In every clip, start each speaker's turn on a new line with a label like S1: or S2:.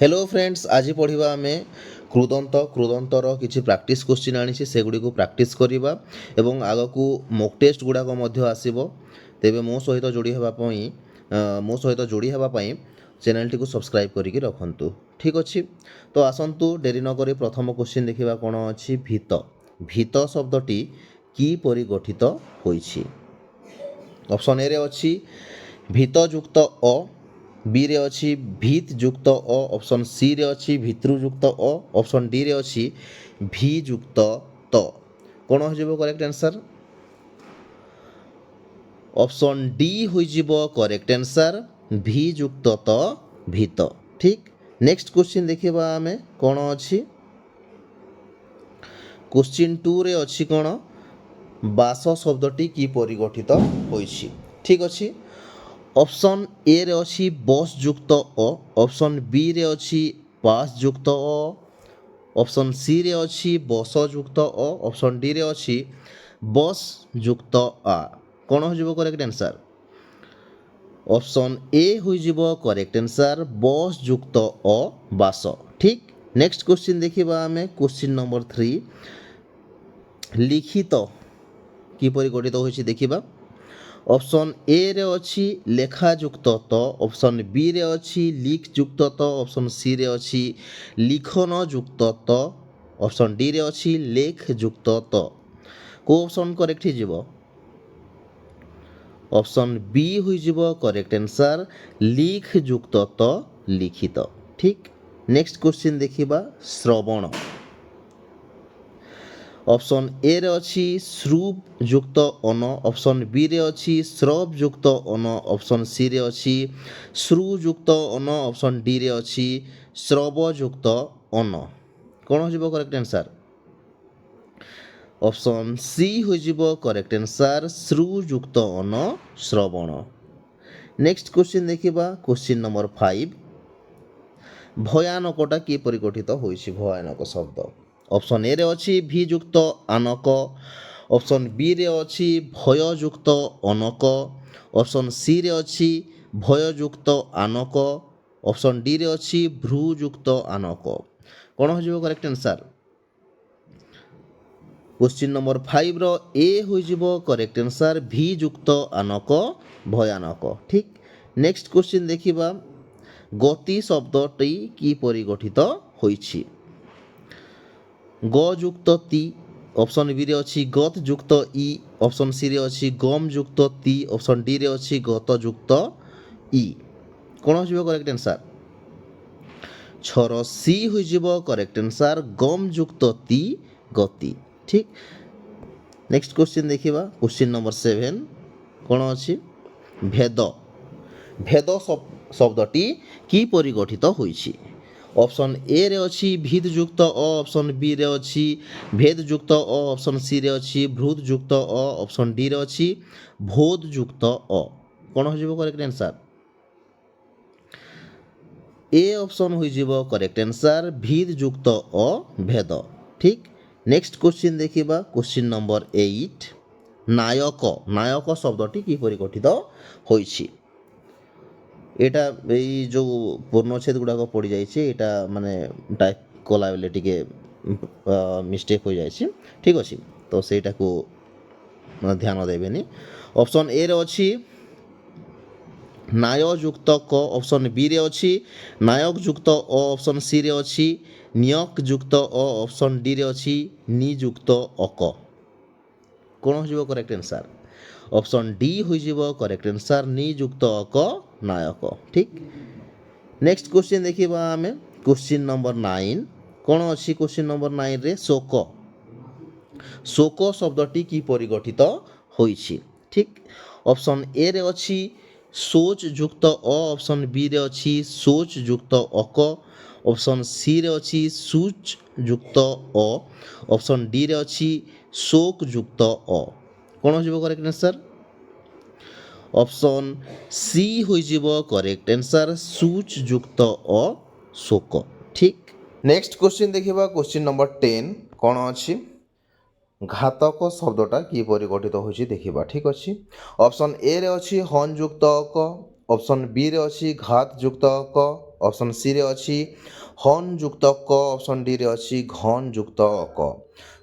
S1: Hello friends, आज पढ़ा आम कृदंतर किसी प्रैक्टिस क्वेश्चन आनी सेगुड़ी प्रैक्टिस करवा एवं आगक मॉक टेस्ट गुड़ाक आसो। तेबे मो सहित जोड़ी होगापी चैनल टी सब्सक्राइब करके रखु। ठीक अच्छे, तो आसतु डेरी नक प्रथम क्वेश्चन देखा कौन अच्छी भीत। भीत शब्दटी किपरि गठित होइछि। ऑप्शन ए रे अच्छी भीत युक्त अ, बी रे अच्छी भीत युक्त अ, ऑप्शन सी रे अच्छी भित्रु युक्त अ, ऑप्शन डी रे अच्छी भी युक्त त। कौन हो करेक्ट आंसर? ऑप्शन डी हो करेक्ट आंसर, भी युक्त त भीत। ठीक, नेक्स्ट क्वेश्चन देखिबा आमे कौन अच्छी। क्वेश्चन 2 रे अच्छी कौन बास शब्दटी किपरि गठित होइछि। ठीक अच्छी, ऑप्शन ए रे अच्छी बस युक्त अ, ऑप्शन बी रे अच्छी पास युक्त अ, ऑप्शन सी रे अच्छी बस युक्त अ, ऑप्शन डी रे अच्छी बस युक्त आ। कौन हो करेक्ट आंसर? ऑप्शन ए हो करेक्ट आंसर, बस युक्त अ बास। ठीक, नेक्स्ट क्वेश्चन देखिबा आमे क्वेश्चन नंबर 3 लिखित किपरि गठित होइछि देखिबा। ऑप्शन ए रे अच्छी लेखा युक्त त, ऑप्शन बी रे अच्छी लिख युक्त त, ऑप्शन सी रे अच्छी लिखन युक्त त, ऑप्शन डी रे अच्छी लेख युक्त त। को ऑप्शन करेक्ट हो? ऑप्शन बी हो करेक्ट आंसर, लिख युक्त त लिखित। ठीक, नेक्स्ट क्वेश्चन देखिबा श्रवण। ऑप्शन ए रे अच्छी श्रुव युक्त अन, ऑप्शन बी रे अच्छी श्रव युक्त अन, ऑप्शन सी रे अच्छी श्रु युक्त अन, ऑप्शन डी रे अच्छी श्रव युक्त अन। कौन हो करेक्ट आंसर? ऑप्शन सी हो करेक्ट आंसर, श्रु युक्त अन श्रवण। नेक्स्ट क्वेश्चन देखिबा क्वेश्चन नंबर 5 भयानकटा किपरि गठित होइछि। भयानक शब्द ऑप्शन ए रे अच्छी भी युक्त आनक, ऑप्शन बी रे अच्छी भय युक्त अनक, ऑप्शन सी रे अच्छी भय युक्त आनक, ऑप्शन डी रे अच्छी भ्रू युक्त आनक। कौन हो करेक्ट आंसर? क्वेश्चन नंबर 5 रो ए हो करेक्ट आंसर, भी युक्त आनक भयानक। ठीक, नेक्स्ट क्वेश्चन देखिबा गति शब्दटी किपरि गठित होइछि। ग युक्त ति, ऑप्शन बी रे अच्छी गत युक्त इ, ऑप्शन सी रे अच्छी गम युक्त ति, ऑप्शन डी रे अच्छी गत युक्त इ। कौन हो करेक्ट आंसर? छर सी हो करेक्ट आंसर, गम युक्त ति गति। ठीक, नेक्स्ट क्वेश्चन देखिबा क्वेश्चन नंबर 7 कौन अच्छी भेद। भेद शब्दटी किपरि गठित होइछि। ऑप्शन ए रे अच्छी भिद युक्त अ, ऑप्शन बी रे अच्छी भेद युक्त अ, ऑप्शन सी रे अच्छी भ्रुद युक्त अ, ऑप्शन डी रे अच्छी भोद युक्त अ। कौन हो करेक्ट आंसर? ए ऑप्शन हो करेक्ट आंसर, भिद युक्त अ भेद। ठीक, नेक्स्ट क्वेश्चन देखिबा क्वेश्चन नंबर 8 नायक। नायक शब्दटी किपरि गठित होइछि। एटा एई जो पूर्णच्छेद गुड़ाक पड़ जाइए माने टाइप कला बेले टिके मिस्टेक हो जाइए। ठीक अच्छे, तो सेटा को ध्यान देवेनि। ऑप्शन ए रे अच्छी नाय युक्त क, ऑप्शन बी रे अच्छी नायक युक्त अ, ऑप्शन सी रे अच्छी नियक युक्त अ, ऑप्शन डी रे अच्छी नियुक्त अक। कौन हो करेक्ट आंसर? ऑप्शन डी हो करेक्ट आंसर, नियुक्त अक नायक। ठीक, नेक्स्ट क्वेश्चन देखिबा आमे क्वेश्चन नंबर 9 कौन अच्छी। क्वेश्चन नंबर 9 रे शोक। शोक शब्दटी किपरि गठित होइछि। ठीक, ऑप्शन ए रे अच्छी सोच युक्त अ, ऑप्शन बी रे अच्छी सोच युक्त अक, ऑप्शन सी रे अच्छी सूच युक्त अ, ऑप्शन डी रे अच्छी शोक युक्त अ। कौन हो करेक्ट आंसर? ऑप्शन सी हो करेक्ट आंसर, सूच युक्त अ शोक। ठीक, नेक्स्ट क्वेश्चन देखिबा क्वेश्चन नंबर 10 कौन अच्छी घातक शब्दटा किपरि गठित होइछि देखिबा। ठीक अच्छी, ऑप्शन ए रे अच्छी हन युक्त अक, ऑप्शन बी रे अछि घात युक्त क, ऑप्शन सी रे अछि हन युक्त क, ऑप्शन डी रे अछि घन युक्त क।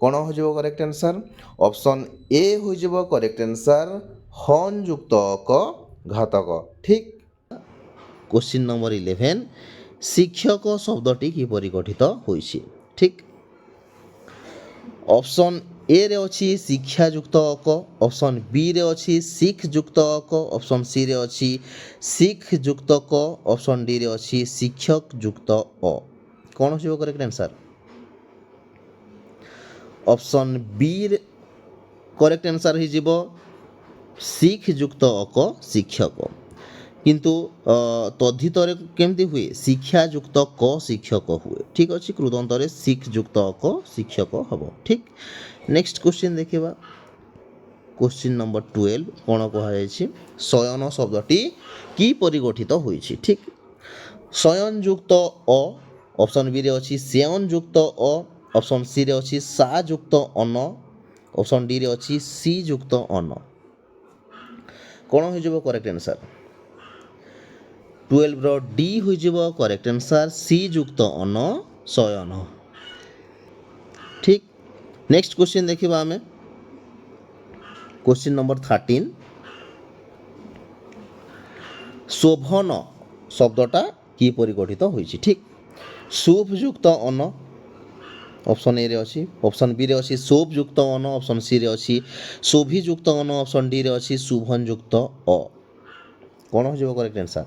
S1: कोन हो जिवो करेक्ट आंसर? ऑप्शन ए हो जिवो करेक्ट आंसर हन युक्त क घातक। ठीक। क्वेश्चन नंबर 11 शिक्षक शब्दटी किपरि गठित होइछि? ठीक। ऑप्शन ए रे अछि शिक्षा युक्त अक, ऑप्शन बी रे अछि शिख युक्त अक, ऑप्शन सी रे अछि शिख युक्त क, ऑप्शन डी रे अछि शिक्षक युक्त अ। कोन हो correct answer? Option B correct answer हो जिवो शिख युक्त अक शिक्षक, किंतु तद्धितरे केमती हुए शिक्षा युक्त क शिक्षक हुए। ठीक अच्छे कृदंतरे शिख युक्त क शिक्षक हम। ठीक। नेक्स्ट क्वेश्चन देखिबा क्वेश्चन नंबर 12 कोन कह शयन शब्दटी कि परिगठित होइछि? ठीक। शयन युक्त अ, ऑप्शन बी रे अछि शयन युक्त अ, ऑप्शन सी रे अछि सा युक्त अन, ऑप्शन डी रे अछि सी युक्त अन। कोन हो जिवो करेक्ट आंसर? 12 रो डी हो जिवो करेक्ट आंसर सी युक्त अन शयन। ठीक। नेक्स्ट क्वेश्चन देखिबा हमें क्वेश्चन नंबर 13 शोभन शब्दटा कि परिगठित होइछि? ठीक। शुभ युक्त अन, ऑप्शन ए रे अछि, ऑप्शन बी रे अछि शोभ युक्त अन, ऑप्शन सी रे अछि शोभी युक्त अन, ऑप्शन डी रे अछि शुभन युक्त अ। कोन हो जिवो करेक्ट आंसर?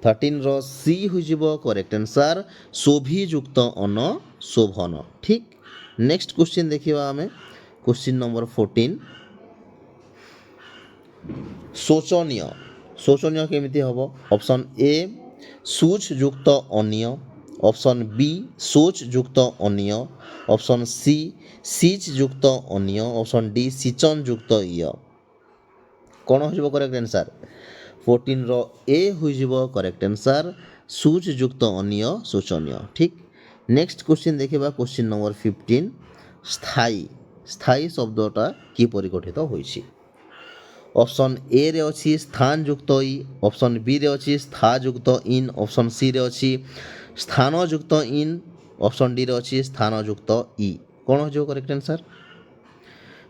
S1: 13 रो सी हो जिवो करेक्ट आंसर शोभी युक्त अन शोभन। ठीक। नेक्स्ट क्वेश्चन देखिबा हमें क्वेश्चन नंबर 14 शोचनीय शोचनीय केमिति हबो? ऑप्शन ए सूच युक्त अनिय, ऑप्शन बी सोच युक्त अनिय, ऑप्शन सी सीच युक्त अनिय, ऑप्शन डी सिचन युक्त इय। कोन हो जिवो करेक्ट आंसर? 14 रो ए हो जिवो करेक्ट आंसर सूच युक्त अनिय शोचनीय। ठीक। नेक्स्ट क्वेश्चन देखिबा क्वेश्चन नंबर 15 स्थायी स्थायी शब्दटा कि परिगठित होइछि? ऑप्शन ए रे अछि स्थान युक्त इ, ऑप्शन बी रे अछि स्था युक्त इन, ऑप्शन सी रे अछि स्थान युक्त इन, ऑप्शन डी रे अछि स्थान युक्त इ। कोन हो जिवो करेक्ट आंसर?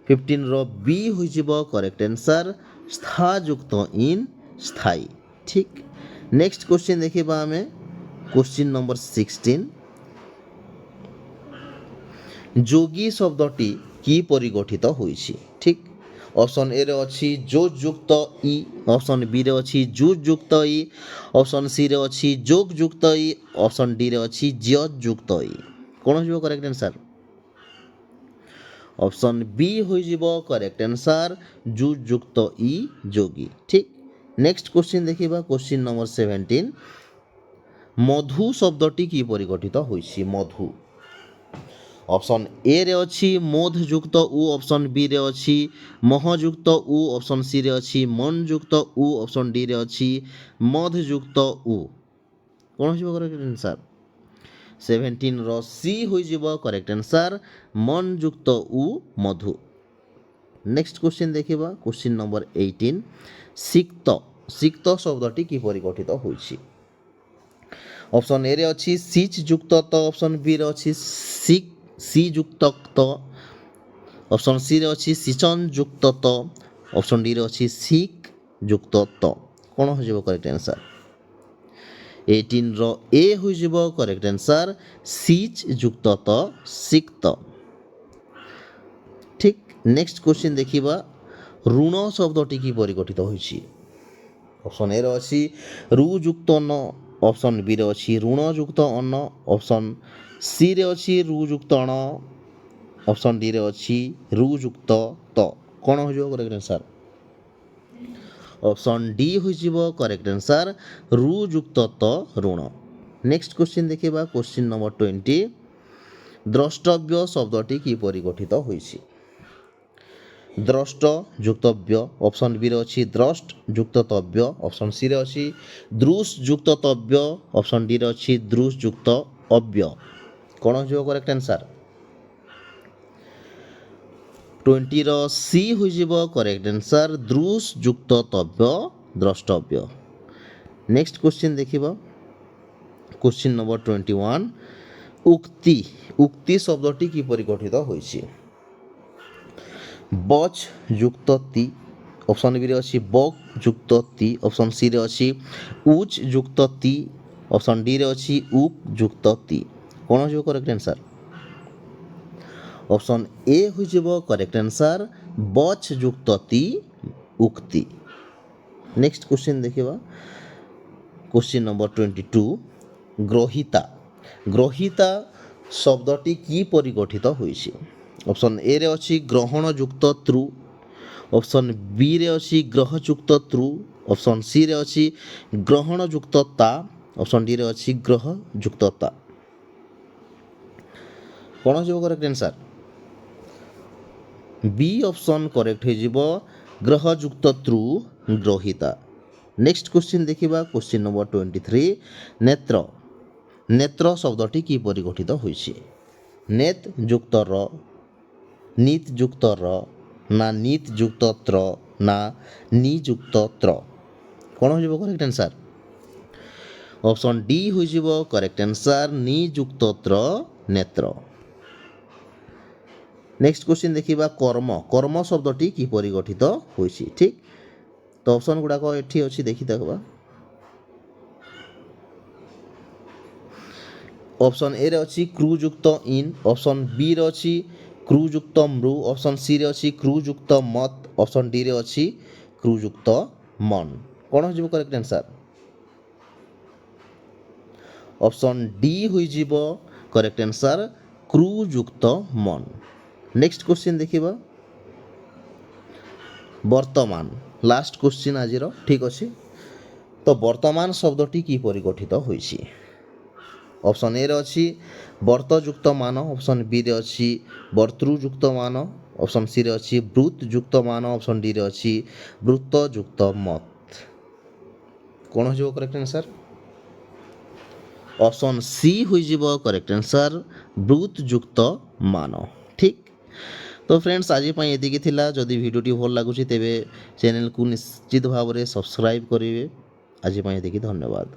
S1: 15 रो बी हो जिवो करेक्ट आंसर स्था युक्त इन स्थायी। ठीक। नेक्स्ट क्वेश्चन देखिबा हमें क्वेश्चन नंबर 16 जोगी शब्दटी कि परिगठित होइछि? ठीक। ऑप्शन ए रे अछि जोज युक्त इ, ऑप्शन बी रे अछि जुज युक्त इ, ऑप्शन सी रे अछि जोग युक्त इ, ऑप्शन डी रे अछि ज्य युक्त इ। कोन हो करेक्ट आंसर? ऑप्शन बी हो जिवो करेक्ट आंसर जुज युक्त इ जोगी। ठीक। नेक्स्ट क्वेश्चन देखिबा क्वेश्चन नंबर 17 मधु शब्दटी कि परिगठित होइछि? मधु ऑप्शन ए रे अछि मोध युक्त उ, ऑप्शन बी रे अछि मह युक्त उ, ऑप्शन सी रे अछि मन युक्त उ, ऑप्शन डी रे अछि मध युक्त उ। कोन हो करेक्ट आंसर? 17 रो सी हो जिवो करेक्ट आंसर मन युक्त उ मधु। नेक्स्ट क्वेश्चन देखिबा क्वेश्चन नंबर 18 सिक्त सिक्त शब्दटी कि परिगठित होइछि? ऑप्शन ए रे अछि सिच युक्त त, ऑप्शन बी रे अछि सिक सी युक्त त, ऑप्शन सी रे अछि सिचन युक्त त, ऑप्शन डी रे अछि सिक युक्त त। कोन हो जिवो करेक्ट आंसर? 18 रो ए हो जिवो करेक्ट आंसर सिच युक्त त सिक्त। ठीक। नेक्स्ट क्वेश्चन देखिबा ऋण शब्दटी कि परिगठित होइछि? ऑप्शन ए रे अछि रु युक्त न, ऑप्शन बी रे अछि ऋण युक्त अन, ऑप्शन सी रे अछि रु युक्त अण, ऑप्शन डी रे अछि रु युक्त त। कोन हो जिवो करेक्ट आंसर? ऑप्शन डी हो जिवो करेक्ट आंसर रु युक्त त ऋण। नेक्स्ट क्वेश्चन देखिबा क्वेश्चन नंबर 20 द्रष्टव्य शब्दटी कि परिगठित होइछि? द्रष्ट युक्तव्य, ऑप्शन बी रे अछि द्रष्ट युक्तव्य, ऑप्शन सी रे अछि दृश युक्तव्य, ऑप्शन डी रे अछि दृश युक्त अव्य। कोन हो जिवो करेक्ट आंसर? 20 रो सी हो जिवो करेक्ट आंसर दृश युक्तव्य द्रष्टव्य। नेक्स्ट क्वेश्चन देखिबा क्वेश्चन नंबर 21 उक्ति उक्ति शब्दटी किपरि गठित होइछि बच युक्त ति ऑप्शन बी रे अछि बक युक्त ति ऑप्शन सी रे अछि उच युक्त ति ऑप्शन डी रे अछि उक युक्त ति कोन हो करेक्ट आंसर ऑप्शन ए हो जिवो करेक्ट आंसर बच युक्त ति उक्ति। नेक्स्ट क्वेश्चन देखिबा क्वेश्चन नंबर 22 ग्रहिता ग्रहिता शब्दटी की परि गठित होइछि ऑप्शन ए रे अछि ग्रहण युक्त त्रु ऑप्शन बी रे अछि ग्रह युक्त त्रु ऑप्शन सी रे अछि ग्रहण युक्त ता ऑप्शन डी रे अछि ग्रह युक्त ता कोन हो correct answer B option correct हो जिवो ग्रह युक्त त्रु ग्रहिता। नेक्स्ट क्वेश्चन देखिबा क्वेश्चन नंबर 23 नेत्र नेत्र शब्दटी की परि गठित होइछि नेत युक्त र नीत युक्त र ना नीत युक्त त्र ना नी युक्त त्र कोन हो करेक्ट आंसर ऑप्शन डी हो करेक्ट आंसर नी युक्त त्र नेत्र। नेक्स्ट क्वेश्चन देखिबा कर्म कर्म शब्दटी की परि गठित होइछि ठीक तो ऑप्शन गुडा को एठी अछि देखि देखबा ऑप्शन ए रे अछि क्रू युक्त इन ऑप्शन बी रे अछि क्रू युक्त मृ ऑप्शन सी रे अछि क्रू युक्त मत ऑप्शन डी रे अछि क्रू युक्त मन कोन हो जिवो करेक्ट आंसर ऑप्शन डी हो जिवो करेक्ट आंसर क्रू युक्त मन। नेक्स्ट क्वेश्चन देखिबा वर्तमान लास्ट क्वेश्चन आजिर ठीक अछि तो वर्तमान शब्दटी की परि गठित होइछि ऑप्शन ए रे अछि वर्त युक्त मान ऑप्शन बी रे अछि वर्तृ युक्त मान ऑप्शन सी रे अछि वृत्त युक्त मान ऑप्शन डी रे अछि वृत्त युक्त मत कोन हो करेक्ट आंसर ऑप्शन सी हो जिवो करेक्ट आंसर वृत्त युक्त मान ठीक तो फ्रेंड्स आज ये थिला जदि भिडियोटी भल लगुच तेबे चैनल को निश्चित भाव में सब्सक्राइब करेंगे आज ये धन्यवाद।